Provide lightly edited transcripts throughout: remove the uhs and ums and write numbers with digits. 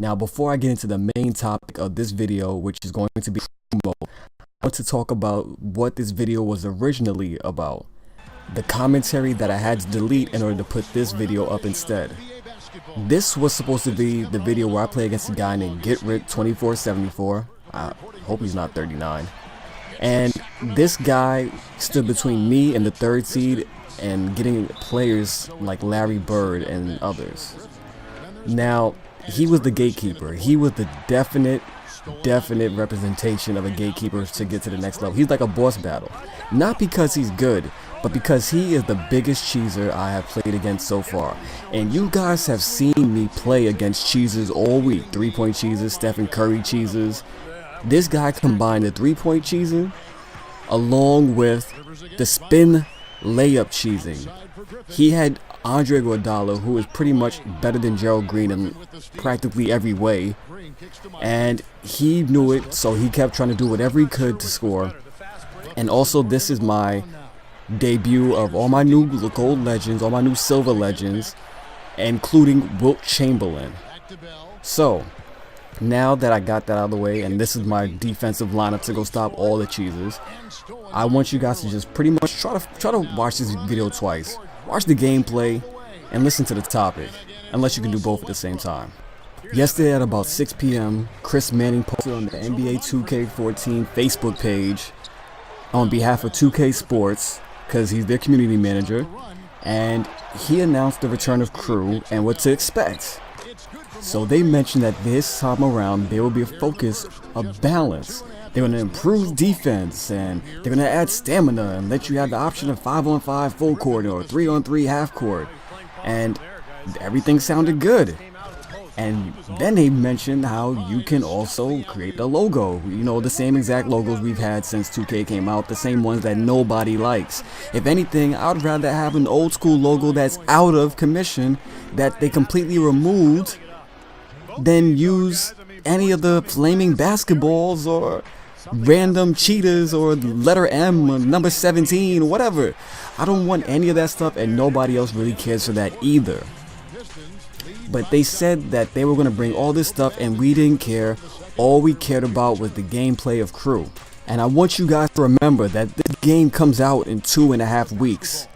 Now, before I get into the main topic of this video, which is going to be promo, I want to talk about what this video was originally about. The commentary that I had to delete in order to put this video up instead. This was supposed to be the video where I play against a guy named GetRit2474. I hope he's not 39. And this guy stood between me and the third seed and getting players like Larry Bird and others. Now, he was the gatekeeper. He was the definite representation of a gatekeeper to get to the next level. He's like a boss battle. Not because he's good, but because he is the biggest cheeser I have played against so far. And you guys have seen me play against cheesers all week. 3-point cheesers, Stephen Curry cheesers. This guy combined the 3-point cheesing along with the spin layup cheesing. He had Andre Iguodala, who is pretty much better than Gerald Green in practically every way, and he knew it, so he kept trying to do whatever he could to score. And also, this is my debut of all my new gold legends, all my new silver legends, including Wilt Chamberlain. So now that I got that out of the way, and this is my defensive lineup to go stop all the cheesers, I want you guys to just pretty much try to watch this video twice. Watch the gameplay and listen to the topic, unless you can do both at the same time. Yesterday at about 6 p.m., Chris Manning posted on the NBA 2K14 Facebook page on behalf of 2K Sports, because he's their community manager, and he announced the return of Crew and what to expect. So they mentioned that this time around there will be a focus of balance. They're going to improve defense, and they're going to add stamina and let you have the option of 5-on-5 full court or 3-on-3 half court. And everything sounded good. And then they mentioned how you can also create a logo. You know, the same exact logos we've had since 2K came out, the same ones that nobody likes. If anything, I'd rather have an old school logo that's out of commission, that they completely removed, than use any of the flaming basketballs or random cheetahs or letter M or number 17 or whatever. I don't want any of that stuff, and nobody else really cares for that either. But they said that they were going to bring all this stuff and we didn't care. All we cared about was the gameplay of Crew. And I want you guys to remember that this game comes out in 2.5 weeks.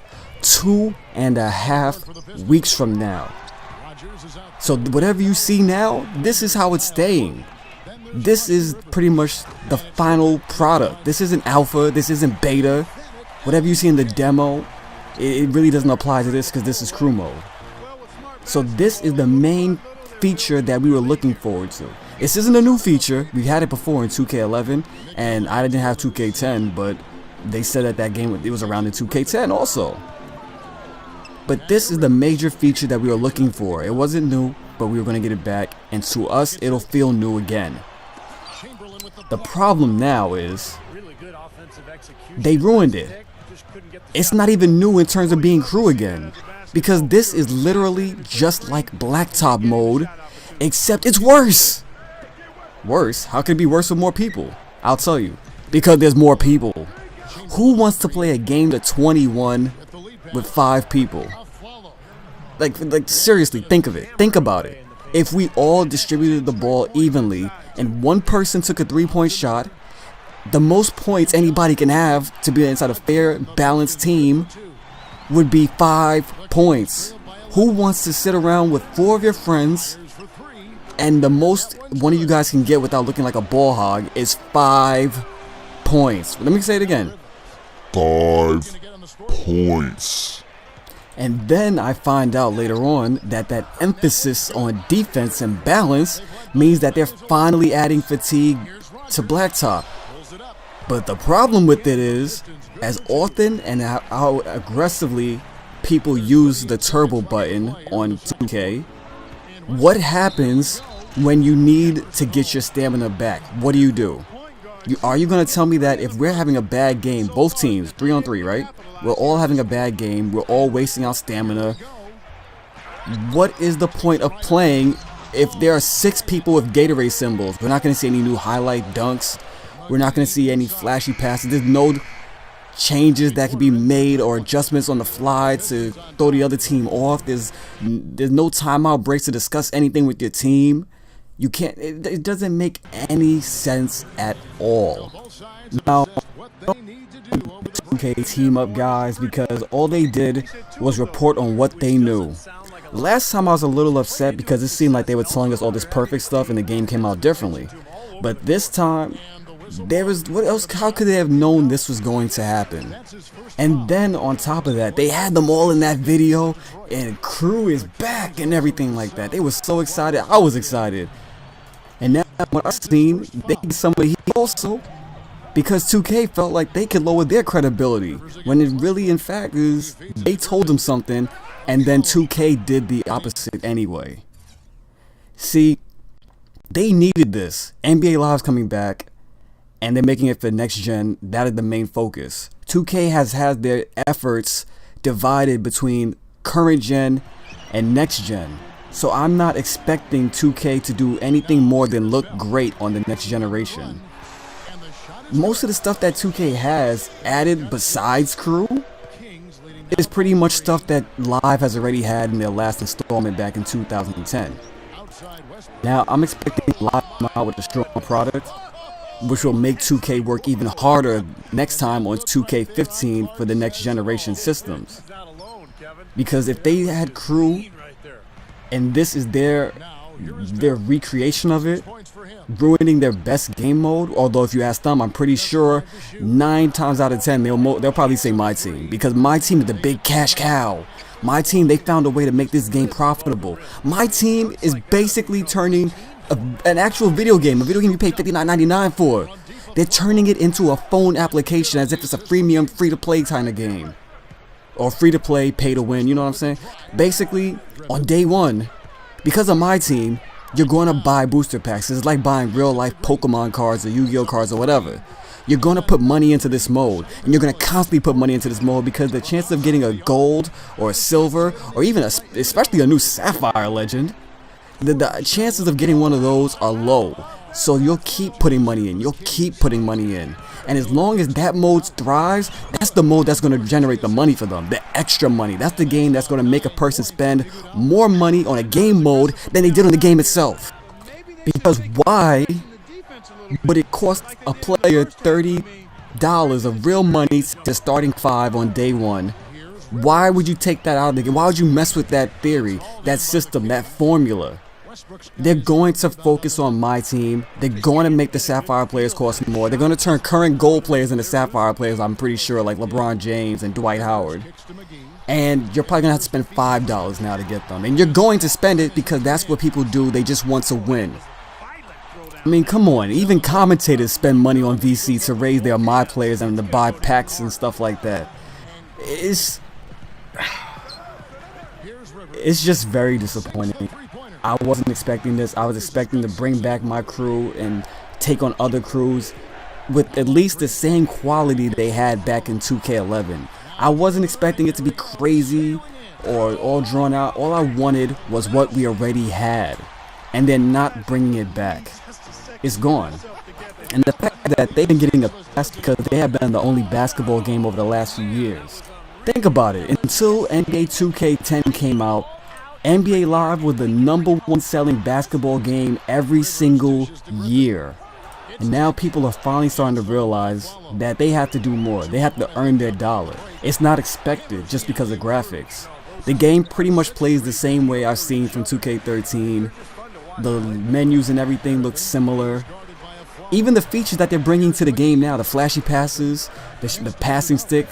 2.5 weeks from now. So whatever you see now, this is how it's staying. This is pretty much the final product. This isn't alpha, this isn't beta. Whatever you see in the demo, it really doesn't apply to this because this is Crew mode. So this is the main feature that we were looking forward to. This isn't a new feature. We've had it before in 2K11, and I didn't have 2K10, but they said that game it was around in 2K10 also. But this is the major feature that we were looking for. It wasn't new, but we were going to get it back, and to us, it'll feel new again. The problem now is they ruined it. It's not even new in terms of being Crew again, because this is literally just like Blacktop mode, except it's worse. Worse? How could it be worse with more people? I'll tell you. Because there's more people. Who wants to play a game to 21 with 5 people? Like seriously, think of it. Think about it. If we all distributed the ball evenly and one person took a 3-point shot, the most points anybody can have to be inside a fair, balanced team would be 5 points. Who wants to sit around with 4 of your friends and the most one of you guys can get without looking like a ball hog is 5 points? Let me say it again. 5 points. And then I find out later on that emphasis on defense and balance means that they're finally adding fatigue to Blacktop. But the problem with it is, as often and how aggressively people use the turbo button on 2K, what happens when you need to get your stamina back? What do? Are you going to tell me that if we're having a bad game, both teams, 3-on-3, right? We're all having a bad game, we're all wasting our stamina. What is the point of playing if there are 6 people with Gatorade symbols? We're not going to see any new highlight dunks. We're not going to see any flashy passes. There's no changes that can be made or adjustments on the fly to throw the other team off. There's no timeout breaks to discuss anything with your team. You can't, it doesn't make any sense at all. Now, 2K team up guys, because all they did was report on what they knew. Last time I was a little upset because it seemed like they were telling us all this perfect stuff and the game came out differently. But this time, there was, what else, how could they have known this was going to happen? And then on top of that, they had them all in that video, and crew is back and everything like that. They were so excited, I was excited. And now what I've seen, they did somebody also, because 2K felt like they could lower their credibility, when it really in fact is, they told them something, and then 2K did the opposite anyway. See, they needed this. NBA Live's coming back, and they're making it for next gen. That is the main focus. 2K has had their efforts divided between current gen and next gen. So I'm not expecting 2K to do anything more than look great on the next generation. Most of the stuff that 2K has added besides crew is pretty much stuff that Live has already had in their last installment back in 2010. Now I'm expecting Live to come out with a strong product, which will make 2K work even harder next time on 2K15 for the next generation systems. Because if they had crew and this is their recreation of it, ruining their best game mode, although if you ask them, I'm pretty sure 9 times out of 10 they'll probably say my team, because my team is the big cash cow. My team, they found a way to make this game profitable. My team is basically turning an actual video game, a video game you pay $59.99 for. They're turning it into a phone application as if it's a freemium, free-to-play kind of game. Or free-to-play, pay-to-win, you know what I'm saying? Basically, on day one, because of my team, you're going to buy booster packs. It's like buying real-life Pokemon cards or Yu-Gi-Oh cards or whatever. You're going to put money into this mode, and you're going to constantly put money into this mode because the chance of getting a gold or a silver or even especially a new Sapphire Legend, the chances of getting one of those are low. So you'll keep putting money in, you'll keep putting money in. And as long as that mode thrives, that's the mode that's going to generate the money for them, the extra money. That's the game that's going to make a person spend more money on a game mode than they did on the game itself. Because why would it cost a player $30 of real money to starting 5 on day one? Why would you take that out of the game? Why would you mess with that theory, that system, that formula? They're going to focus on my team. They're going to make the Sapphire players cost more. They're going to turn current gold players into Sapphire players, I'm pretty sure, like LeBron James and Dwight Howard. And you're probably going to have to spend $5 now to get them. And you're going to spend it because that's what people do. They just want to win. I mean, come on. Even commentators spend money on VC to raise their my players and to buy packs and stuff like that. It's just very disappointing. I wasn't expecting this. I was expecting to bring back my crew and take on other crews with at least the same quality they had back in 2K11. I wasn't expecting it to be crazy or all drawn out. All I wanted was what we already had, and they're not bringing it back. It's gone. And the fact that they've been getting a pass because they have been the only basketball game over the last few years. Think about it. Until NBA 2K10 came out, NBA Live was the #1 selling basketball game every single year. And now people are finally starting to realize that they have to do more. They have to earn their dollar. It's not expected just because of graphics. The game pretty much plays the same way I've seen from 2K13. The menus and everything look similar. Even the features that they're bringing to the game now, the flashy passes, the passing stick,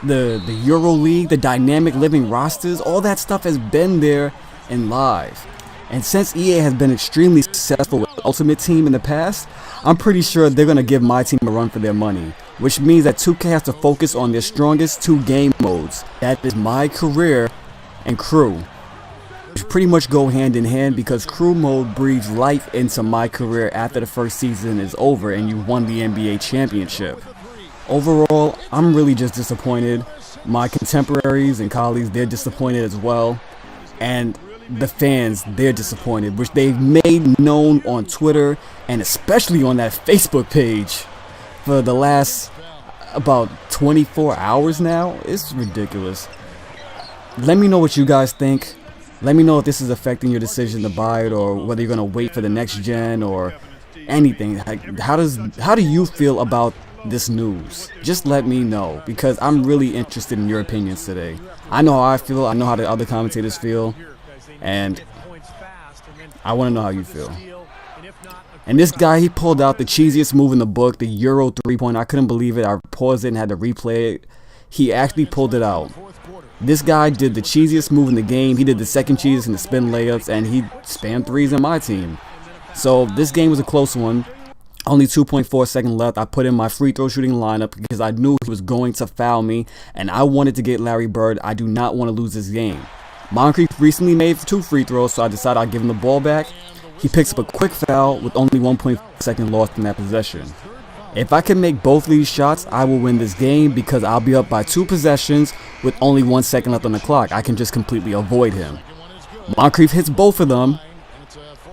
the Euro League, the dynamic living rosters, all that stuff has been there in Live. And since EA has been extremely successful with Ultimate Team in the past, I'm pretty sure they're going to give my team a run for their money. Which means that 2K has to focus on their strongest 2 game modes. That is My Career and Crew. Which pretty much go hand in hand because Crew mode breathes life into My Career after the first season is over and you won the NBA championship. Overall, I'm really just disappointed. My contemporaries and colleagues, they're disappointed as well. And the fans, they're disappointed, which they've made known on Twitter and especially on that Facebook page for the last about 24 hours now. It's ridiculous. Let me know what you guys think. Let me know if this is affecting your decision to buy it, or whether you're gonna wait for the next gen or anything. Like, how do you feel about this news? Just let me know, because I'm really interested in your opinions today. I know how I feel, I know how the other commentators feel, and I want to know how you feel. And this guy, he pulled out the cheesiest move in the book, the Euro 3-point. I couldn't believe it. I paused it and had to replay it. He actually pulled it out. This guy did the cheesiest move in the game. He did the second cheesiest in the spin layups, and he spammed threes in my team. So this game was a close one. Only 2.4 seconds left. I put in my free throw shooting lineup because I knew he was going to foul me, and I wanted to get Larry Bird. I do not want to lose this game. Moncrief recently made 2 free throws, so I decided I'd give him the ball back. He picks up a quick foul with only 1.4 seconds lost in that possession. If I can make both of these shots, I will win this game because I'll be up by 2 possessions with only 1 second left on the clock. I can just completely avoid him. Moncrief hits both of them,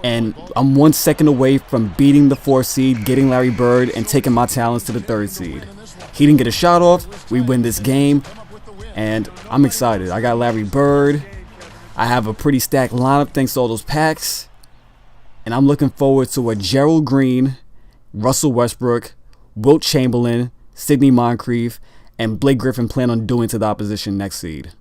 and I'm 1 second away from beating the 4th seed, getting Larry Bird, and taking my talents to the 3rd seed. He didn't get a shot off. We win this game, and I'm excited. I got Larry Bird. I have a pretty stacked lineup thanks to all those packs, and I'm looking forward to what Gerald Green, Russell Westbrook, Wilt Chamberlain, Sidney Moncrief, and Blake Griffin plan on doing to the opposition next seed.